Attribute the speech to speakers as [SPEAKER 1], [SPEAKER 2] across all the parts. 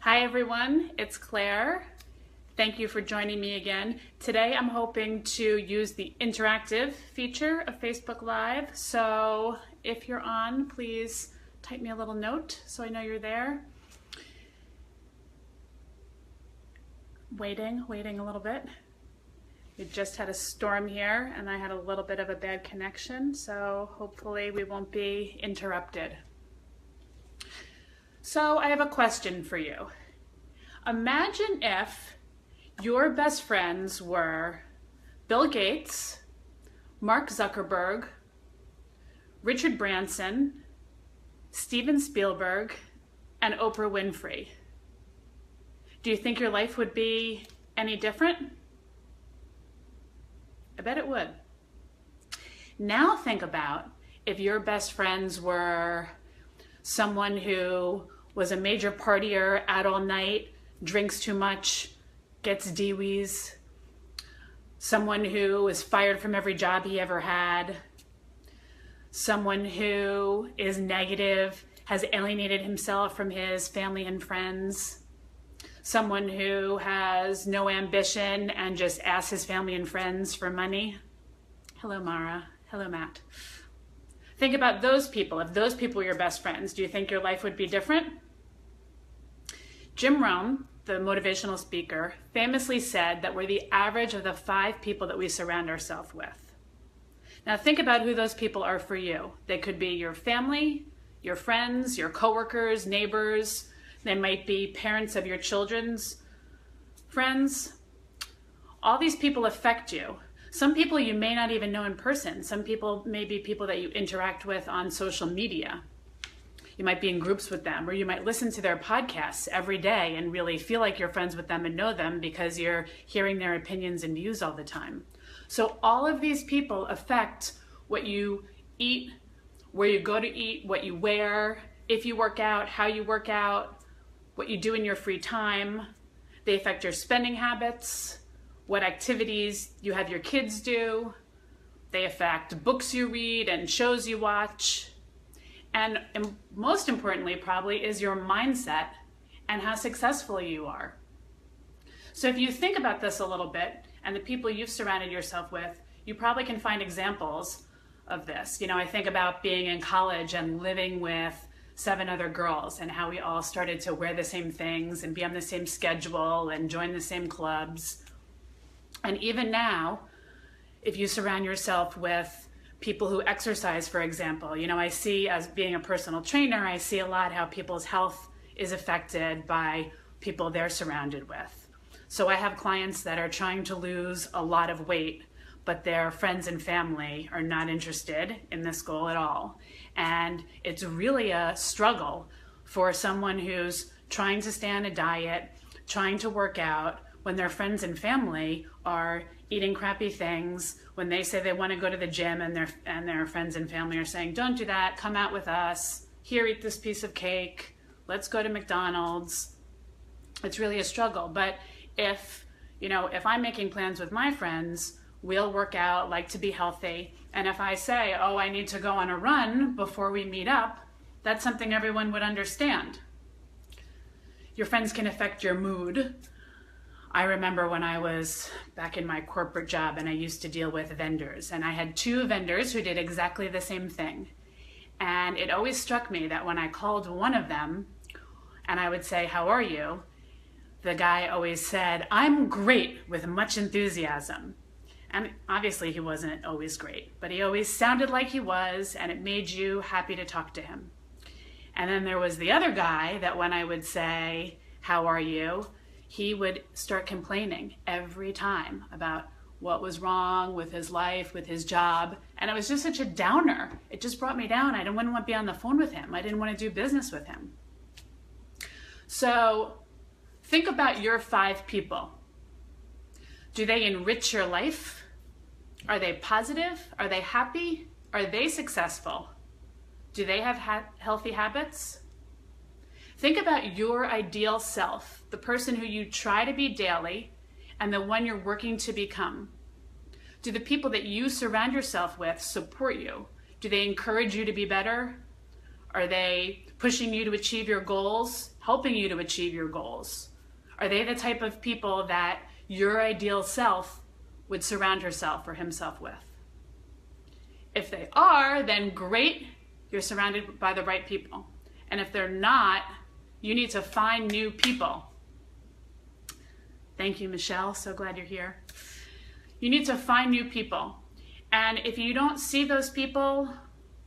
[SPEAKER 1] Hi everyone, it's Claire. Thank you for joining me again. Today I'm hoping to use the interactive feature of Facebook Live. So if you're on, please type me a little note so I know you're there. Waiting a little bit. We just had a storm here and I had a little bit of a bad connection, so hopefully we won't be interrupted. So I have a question for you. Imagine if your best friends were Bill Gates, Mark Zuckerberg, Richard Branson, Steven Spielberg, and Oprah Winfrey. Do you think your life would be any different? I bet it would. Now think about if your best friends were someone who was a major partier, out all night, drinks too much, gets DWIs, someone who is fired from every job he ever had, someone who is negative, has alienated himself from his family and friends, someone who has no ambition and just asks his family and friends for money. Hello, Mara. Hello, Matt. Think about those people. If those people were your best friends, do you think your life would be different? Jim Rohn, the motivational speaker, famously said that we're the average of the 5 people that we surround ourselves with. Now think about who those people are for you. They could be your family, your friends, your coworkers, neighbors. They might be parents of your children's friends. All these people affect you. Some people you may not even know in person. Some people may be people that you interact with on social media. You might be in groups with them, or you might listen to their podcasts every day and really feel like you're friends with them and know them because you're hearing their opinions and views all the time. So all of these people affect what you eat, where you go to eat, what you wear, if you work out, how you work out, what you do in your free time. They affect your spending habits, what activities you have your kids do. They affect books you read and shows you watch. And most importantly, probably, is your mindset and how successful you are. So if you think about this a little bit and the people you've surrounded yourself with, you probably can find examples of this. You know, I think about being in college and living with 7 other girls and how we all started to wear the same things and be on the same schedule and join the same clubs. And even now, if you surround yourself with people who exercise, for example, you know, I see, as being a personal trainer, I see a lot how people's health is affected by people they're surrounded with. So I have clients that are trying to lose a lot of weight, but their friends and family are not interested in this goal at all. And it's really a struggle for someone who's trying to stay on a diet, trying to work out, when their friends and family are eating crappy things, when they say they want to go to the gym and their friends and family are saying, don't do that, come out with us, here, eat this piece of cake, let's go to McDonald's. It's really a struggle. But if I'm making plans with my friends, we'll work out, like to be healthy. And if I say, oh, I need to go on a run before we meet up, that's something everyone would understand. Your friends can affect your mood. I remember when I was back in my corporate job and I used to deal with vendors, and I had 2 vendors who did exactly the same thing. And it always struck me that when I called one of them and I would say, how are you? The guy always said, I'm great, with much enthusiasm. And obviously he wasn't always great, but he always sounded like he was, and it made you happy to talk to him. And then there was the other guy that when I would say, how are you? He would start complaining every time about what was wrong with his life, with his job. And it was just such a downer. It just brought me down. I didn't want to be on the phone with him. I didn't want to do business with him. So think about your 5 people. Do they enrich your life? Are they positive? Are they happy? Are they successful? Do they have healthy habits? Think about your ideal self, the person who you try to be daily and the one you're working to become. Do the people that you surround yourself with support you? Do they encourage you to be better? Are they pushing you to achieve your goals, helping you to achieve your goals? Are they the type of people that your ideal self would surround herself or himself with? If they are, then great, you're surrounded by the right people. And if they're not, you need to find new people. Thank you, Michelle. So glad you're here. You need to find new people. And if you don't see those people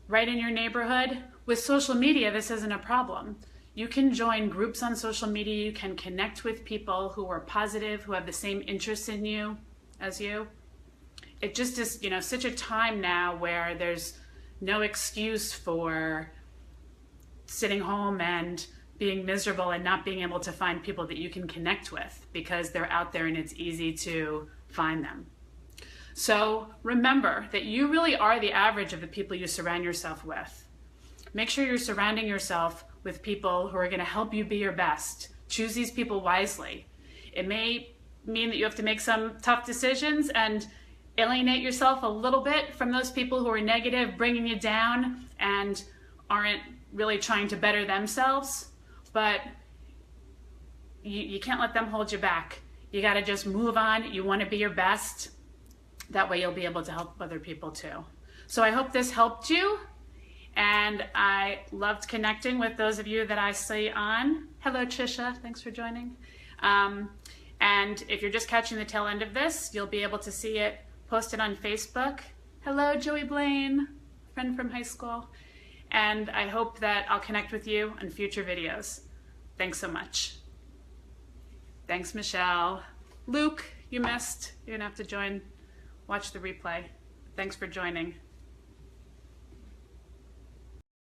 [SPEAKER 1] right in your neighborhood, with social media, this isn't a problem. You can join groups on social media. You can connect with people who are positive, who have the same interests in you as you. It just is, such a time now where there's no excuse for sitting home and being miserable and not being able to find people that you can connect with, because they're out there and it's easy to find them. So remember that you really are the average of the people you surround yourself with. Make sure you're surrounding yourself with people who are going to help you be your best. Choose these people wisely. It may mean that you have to make some tough decisions and alienate yourself a little bit from those people who are negative, bringing you down, and aren't really trying to better themselves. But you can't let them hold you back. You got to just move on. You want to be your best. That way you'll be able to help other people too. So I hope this helped you. And I loved connecting with those of you that I see on. Hello, Trisha. Thanks for joining. And if you're just catching the tail end of this, you'll be able to see it posted on Facebook. Hello, Joey Blaine, friend from high school. And I hope that I'll connect with you on future videos. Thanks so much. Thanks, Michelle. Luke, you missed. You're gonna have to watch the replay. Thanks for joining.